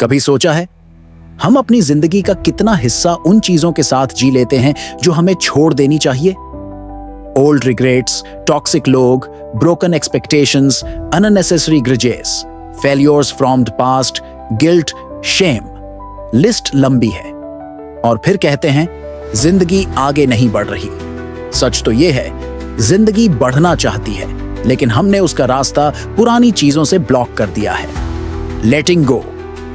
कभी सोचा है हम अपनी जिंदगी का कितना हिस्सा उन चीजों के साथ जी लेते हैं जो हमें छोड़ देनी चाहिए? ओल्ड रिग्रेट्स, टॉक्सिक लोग, broken expectations, unnecessary grudges, failures from the past, guilt, shame. List लंबी है। और फिर कहते हैं जिंदगी आगे नहीं बढ़ रही। सच तो यह है, जिंदगी बढ़ना चाहती है, लेकिन हमने उसका रास्ता पुरानी चीजों से ब्लॉक कर दिया है। लेटिंग गो।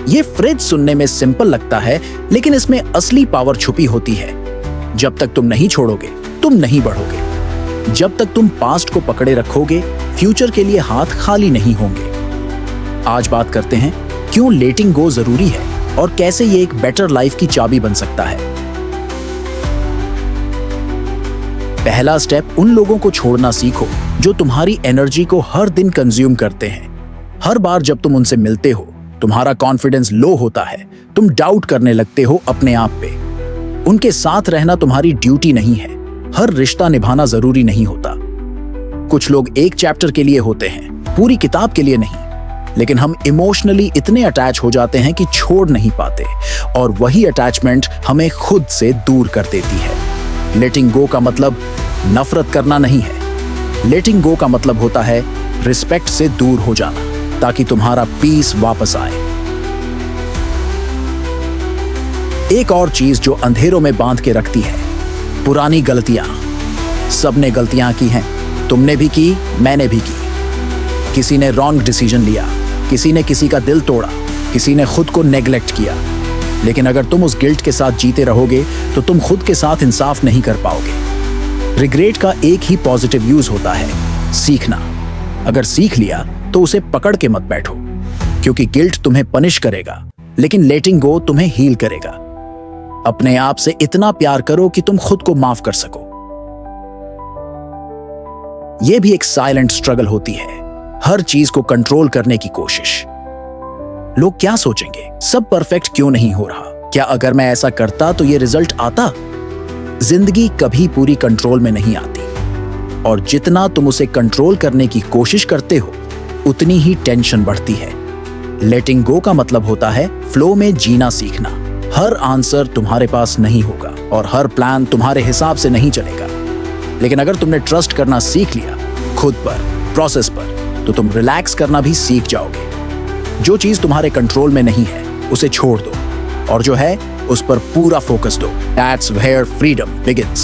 ये फ्रेज सुनने में सिंपल लगता है, लेकिन इसमें असली पावर छुपी होती है। जब तक तुम नहीं छोड़ोगे, तुम नहीं बढ़ोगे। जब तक तुम पास्ट को पकड़े रखोगे, फ्यूचर के लिए हाथ खाली नहीं होंगे। आज बात करते हैं क्यों लेटिंग गो जरूरी है और कैसे ये एक बेटर लाइफ की चाबी बन सकता है। पहला स्टेप, उन लोगों को छोड़ना सीखो जो तुम्हारी एनर्जी को हर दिन कंज्यूम करते हैं। हर बार जब तुम उनसे मिलते हो, तुम्हारा कॉन्फिडेंस लो होता है, तुम डाउट करने लगते हो अपने आप पे। उनके साथ रहना तुम्हारी ड्यूटी नहीं है। हर रिश्ता निभाना जरूरी नहीं होता। कुछ लोग एक चैप्टर के लिए होते हैं, पूरी किताब के लिए नहीं। लेकिन हम इमोशनली इतने अटैच हो जाते हैं कि छोड़ नहीं पाते, और वही अटैचमेंट हमें खुद से दूर कर देती है। लेटिंग गो का मतलब नफरत करना नहीं है। लेटिंग गो का मतलब होता है रिस्पेक्ट से दूर हो जाना, ताकि तुम्हारा पीस वापस आए। एक और चीज जो अंधेरों में बांध के रखती है, पुरानी गलतियां। सबने गलतियां की हैं, तुमने भी की, मैंने भी की। किसी ने रॉन्ग डिसीजन लिया, किसी ने किसी का दिल तोड़ा, किसी ने खुद को नेग्लेक्ट किया। लेकिन अगर तुम उस गिल्ट के साथ जीते रहोगे तो तुम खुद के साथ इंसाफ नहीं कर पाओगे। रिग्रेट का एक ही पॉजिटिव यूज होता है, सीखना। अगर सीख लिया तो उसे पकड़ के मत बैठो, क्योंकि गिल्ट तुम्हें पनिश करेगा, लेकिन लेटिंग गो तुम्हें हील करेगा। अपने आप से इतना प्यार करो कि तुम खुद को माफ कर सको। यह भी एक साइलेंट स्ट्रगल होती है, हर चीज को कंट्रोल करने की कोशिश। लोग क्या सोचेंगे, सब परफेक्ट क्यों नहीं हो रहा, क्या अगर मैं ऐसा करता तो ये रिजल्ट आता? जिंदगी कभी पूरी कंट्रोल में नहीं आती, और जितना तुम उसे कंट्रोल करने की कोशिश करते हो, उतनी ही टेंशन बढ़ती है। लेटिंग गो का मतलब होता है फ्लो में जीना सीखना। हर आंसर तुम्हारे पास नहीं होगा, और हर प्लान तुम्हारे हिसाब से नहीं चलेगा। लेकिन अगर तुमने ट्रस्ट करना सीख लिया खुद पर, प्रोसेस पर, तो तुम रिलैक्स करना भी सीख जाओगे। जो चीज तुम्हारे कंट्रोल में नहीं है उसे छोड़ दो, और जो है उस पर पूरा फोकस दो। That's where freedom begins.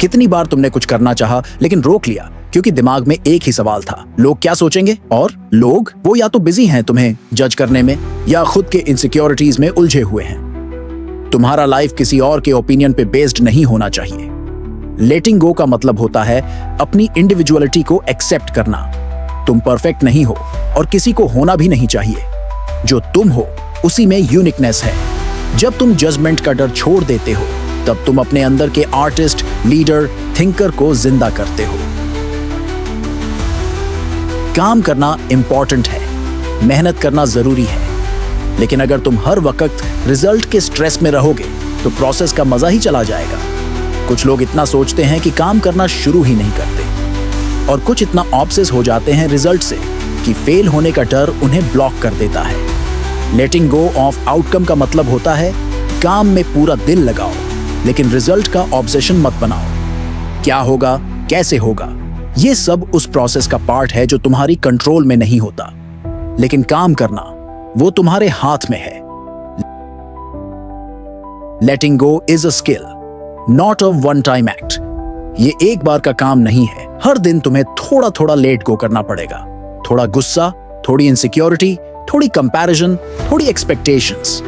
कितनी बार तुमने कुछ करना चाहा लेकिन रोक लिया, क्योंकि दिमाग में एक ही सवाल था, लोग क्या सोचेंगे? और लोग वो या तो बिजी हैं तुम्हें जज करने में, या खुद के इनसिक्योरिटीज में उलझे हुए हैं। तुम्हारा लाइफ किसी और के ओपिनियन पे बेस्ड नहीं होना चाहिए। लेटिंग गो का मतलब होता है अपनी इंडिविजुअलिटी को एक्सेप्ट करना। तुम परफेक्ट नहीं हो, और किसी को होना भी नहीं चाहिए। जो तुम हो उसी में यूनिकनेस है। जब तुम जजमेंट का डर छोड़ देते हो, तब तुम अपने अंदर के आर्टिस्ट, लीडर, थिंकर को जिंदा करते हो। काम करना इंपॉर्टेंट है, मेहनत करना जरूरी है, लेकिन अगर तुम हर वक्त रिजल्ट के स्ट्रेस में रहोगे तो प्रोसेस का मजा ही चला जाएगा। कुछ लोग इतना सोचते हैं कि काम करना शुरू ही नहीं करते, और कुछ इतना ऑब्सेस हो जाते हैं रिजल्ट से कि फेल होने का डर उन्हें ब्लॉक कर देता है। लेटिंग गो ऑफ आउटकम का मतलब होता है काम में पूरा दिल लगाओ, लेकिन रिजल्ट का ऑब्सेशन मत बनाओ। क्या होगा, कैसे होगा, ये सब उस प्रोसेस का पार्ट है जो तुम्हारी कंट्रोल में नहीं होता। लेकिन काम करना वो तुम्हारे हाथ में है। Letting go is a skill, not a one time act. ये एक बार का काम नहीं है। हर दिन तुम्हें थोड़ा थोड़ा लेट गो करना पड़ेगा। थोड़ा गुस्सा, थोड़ी इनसिक्योरिटी, थोड़ी कंपैरिजन, थोड़ी एक्सपेक्टेशंस।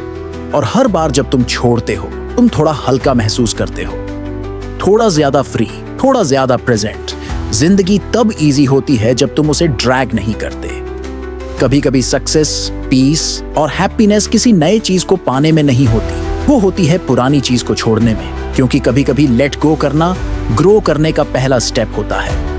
और हर बार जब तुम छोड़ते हो, तुम थोड़ा हल्का महसूस करते हो, थोड़ा ज्यादा फ्री, थोड़ा ज्यादा प्रेजेंट। जिंदगी तब इजी होती है जब तुम उसे ड्रैग नहीं करते। कभी कभी सक्सेस, पीस और हैप्पीनेस किसी नए चीज को पाने में नहीं होती, वो होती है पुरानी चीज को छोड़ने में। क्योंकि कभी कभी लेट गो करना ग्रो करने का पहला स्टेप होता है।